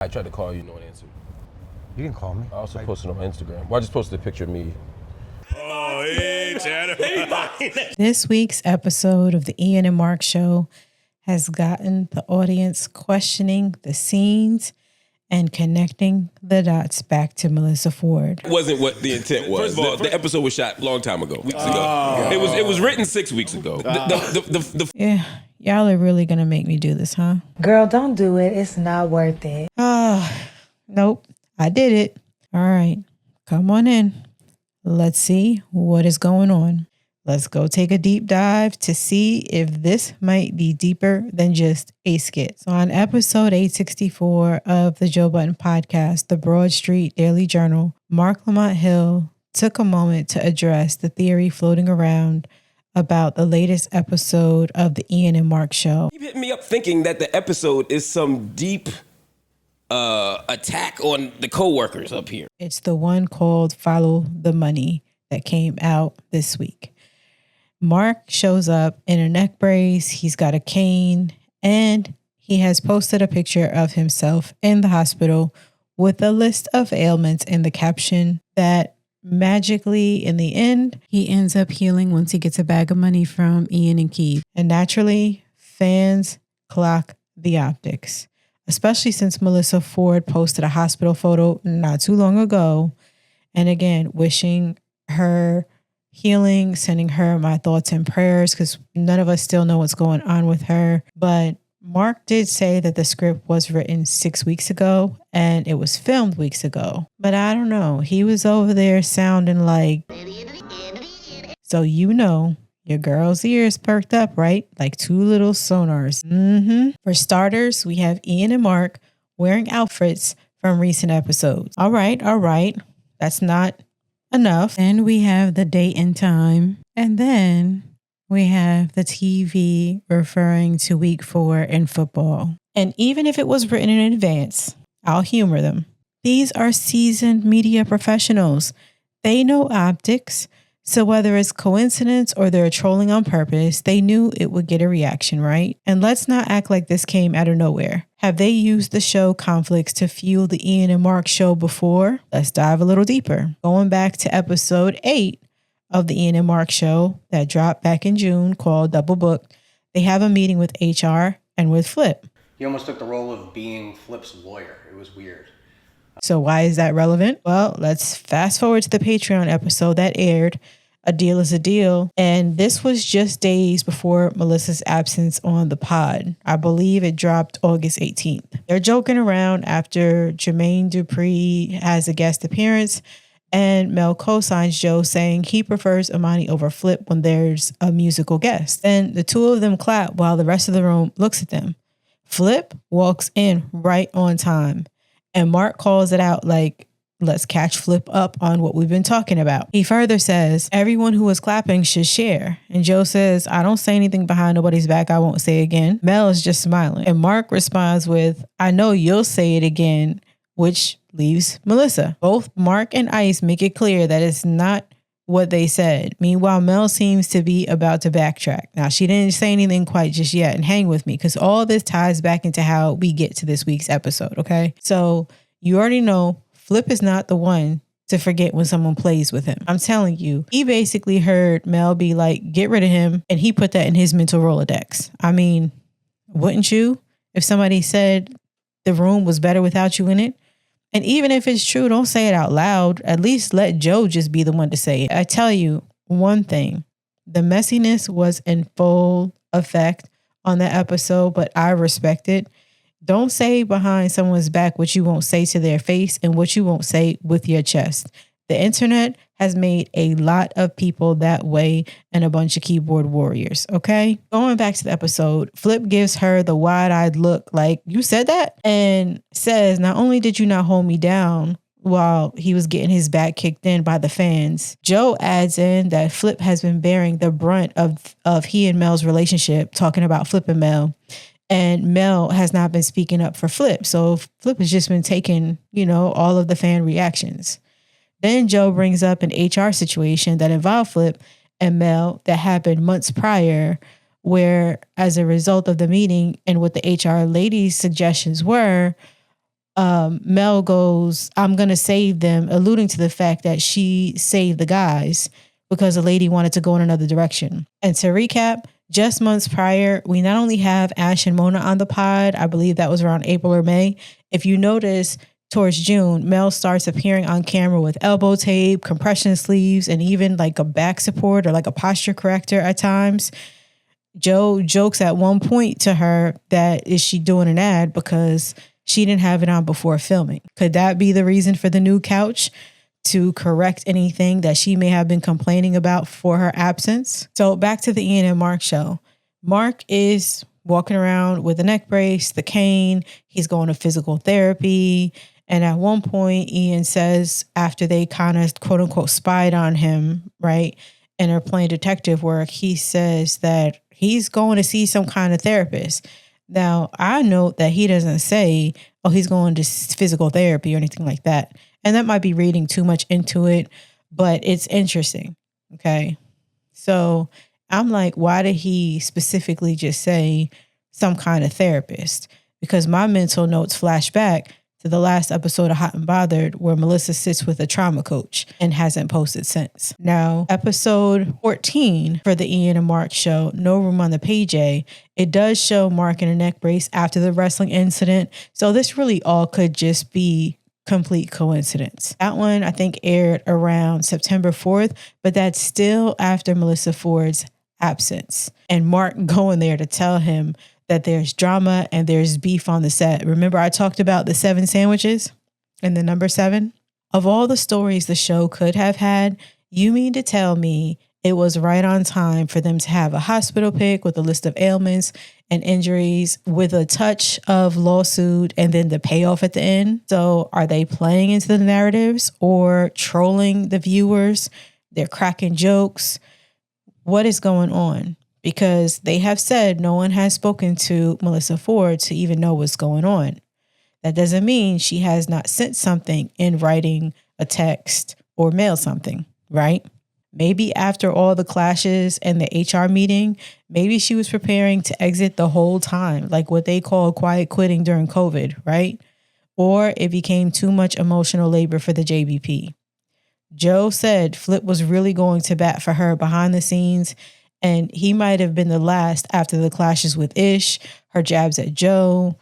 I tried to call you, no one answered. You can call me. I also posted on my Instagram. Well, I just posted a picture of me. Oh, hey, Chatterboxx. This week's episode of the Ian and Marc Show has gotten the audience questioning the scenes and connecting the dots back to Melyssa Ford. Wasn't what the intent was. First of all, the episode was shot a long time ago, weeks ago. It was written 6 weeks ago. Yeah, y'all are really gonna make me do this, huh? Girl, don't do it. It's not worth it. Nope, I did it. All right, come on in. Let's see what is going on. Let's go take a deep dive to see if this might be deeper than just a skit. So on episode 864 of the Joe Budden Podcast, the Broad Street Daily Journal, Marc Lamont Hill took a moment to address the theory floating around about the latest episode of the Ian and Marc Show. He hit me up thinking that the episode is some deep attack on the co-workers up here. It's the one called Follow the Money that came out this week. Marc shows up in a neck brace, he's got a cane, and he has posted a picture of himself in the hospital with a list of ailments in the caption that magically, in the end, he ends up healing once he gets a bag of money from Ian and Keith. And naturally, fans clock the optics, especially since Melyssa Ford posted a hospital photo not too long ago. And again, wishing her healing, sending her my thoughts and prayers, because none of us still know what's going on with her. But Marc did say that the script was written 6 weeks ago and it was filmed weeks ago. But I don't know. He was over there sounding like, so you know, your girl's ears perked up, right? Like two little sonars. For starters, we have Ian and Marc wearing outfits from recent episodes. All right. That's not enough. Then we have the date and time. And then we have the TV referring to week 4 in football. And even if it was written in advance, I'll humor them. These are seasoned media professionals. They know optics. So whether it's coincidence or they're trolling on purpose, they knew it would get a reaction, right? And let's not act like this came out of nowhere. Have they used the show conflicts to fuel the Ian and Marc Show before? Let's dive a little deeper. Going back to episode 8 of the Ian and Marc Show that dropped back in June called Double Booked, they have a meeting with HR and with Flip. He almost took the role of being Flip's lawyer. It was weird. So why is that relevant? Well, let's fast forward to the Patreon episode that aired, A Deal is a Deal. And this was just days before Melyssa's absence on the pod. I believe it dropped August 18th. They're joking around after Jermaine Dupri has a guest appearance and Mel co-signs Joe saying he prefers Imani over Flip when there's a musical guest. Then the two of them clap while the rest of the room looks at them. Flip walks in right on time. And Marc calls it out like, let's catch Flip up on what we've been talking about. He further says, everyone who was clapping should share. And Joe says, I don't say anything behind nobody's back I won't say again. Mel is just smiling. And Marc responds with, I know you'll say it again, which leaves Melyssa. Both Marc and Ice make it clear that it's not what they said. Meanwhile, Mel seems to be about to backtrack. Now, she didn't say anything quite just yet, and hang with me because all this ties back into how we get to this week's episode, okay? So you already know Flip is not the one to forget when someone plays with him. I'm telling you, he basically heard Mel be like, get rid of him, and he put that in his mental Rolodex. I mean, wouldn't you? If somebody said the room was better without you in it? And even if it's true, don't say it out loud. At least let Joe just be the one to say it. I tell you one thing, the messiness was in full effect on that episode, but I respect it. Don't say behind someone's back what you won't say to their face and what you won't say with your chest. The internet has made a lot of people that way and a bunch of keyboard warriors, okay? Going back to the episode, Flip gives her the wide-eyed look like, you said that? And says, not only did you not hold me down while he was getting his back kicked in by the fans, Joe adds in that Flip has been bearing the brunt of he and Mel's relationship, talking about Flip and Mel. And Mel has not been speaking up for Flip. So Flip has just been taking, all of the fan reactions. Then Joe brings up an HR situation that involved Flip and Mel that happened months prior, where as a result of the meeting and what the HR lady's suggestions were, Mel goes, I'm going to save them, alluding to the fact that she saved the guys because the lady wanted to go in another direction. And to recap, just months prior, we not only have Ash and Mona on the pod, I believe that was around April or May. If you notice, towards June, Mel starts appearing on camera with elbow tape, compression sleeves, and even like a back support or like a posture corrector at times. Joe jokes at one point to her that is she doing an ad because she didn't have it on before filming. Could that be the reason for the new couch? To correct anything that she may have been complaining about for her absence? So back to the Ian and Marc show. Marc is walking around with a neck brace, the cane. He's going to physical therapy. And at one point, Ian says, after they kind of quote unquote spied on him, right, and are playing detective work, he says that he's going to see some kind of therapist. Now, I note that he doesn't say, oh, he's going to physical therapy or anything like that. And that might be reading too much into it, but it's interesting. Okay. So I'm like, why did he specifically just say some kind of therapist? Because my mental notes flash back to the last episode of Hot and Bothered where Melyssa sits with a trauma coach and hasn't posted since. Now, episode 14 for the Ian and Marc show, No Room on the Page A, it does show Marc in a neck brace after the wrestling incident. So this really all could just be complete coincidence. That one, I think, aired around September 4th, but that's still after Melyssa Ford's absence. And Marc going there to tell him that there's drama and there's beef on the set. Remember I talked about the 7 sandwiches and the number 7? Of all the stories the show could have had, you mean to tell me it was right on time for them to have a hospital pic with a list of ailments and injuries with a touch of lawsuit and then the payoff at the end? So are they playing into the narratives or trolling the viewers? They're cracking jokes. What is going on? Because they have said no one has spoken to Melyssa Ford to even know what's going on. That doesn't mean she has not sent something in writing, a text, or mailed something, right? Maybe after all the clashes and the HR meeting, maybe she was preparing to exit the whole time, like what they call quiet quitting during COVID, right? Or it became too much emotional labor for the JBP. Joe said Flip was really going to bat for her behind the scenes, and he might have been the last after the clashes with Ish, her jabs at Joe,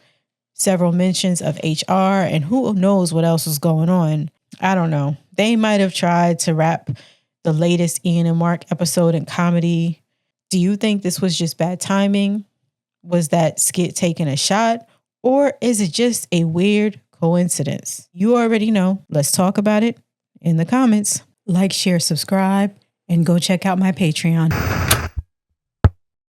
several mentions of HR, and who knows what else was going on. I don't know. They might have tried to wrap the latest Ian and Marc episode in comedy. Do you think this was just bad timing? Was that skit taking a shot? Or is it just a weird coincidence? You already know. Let's talk about it in the comments. Like, share, subscribe, and go check out my Patreon.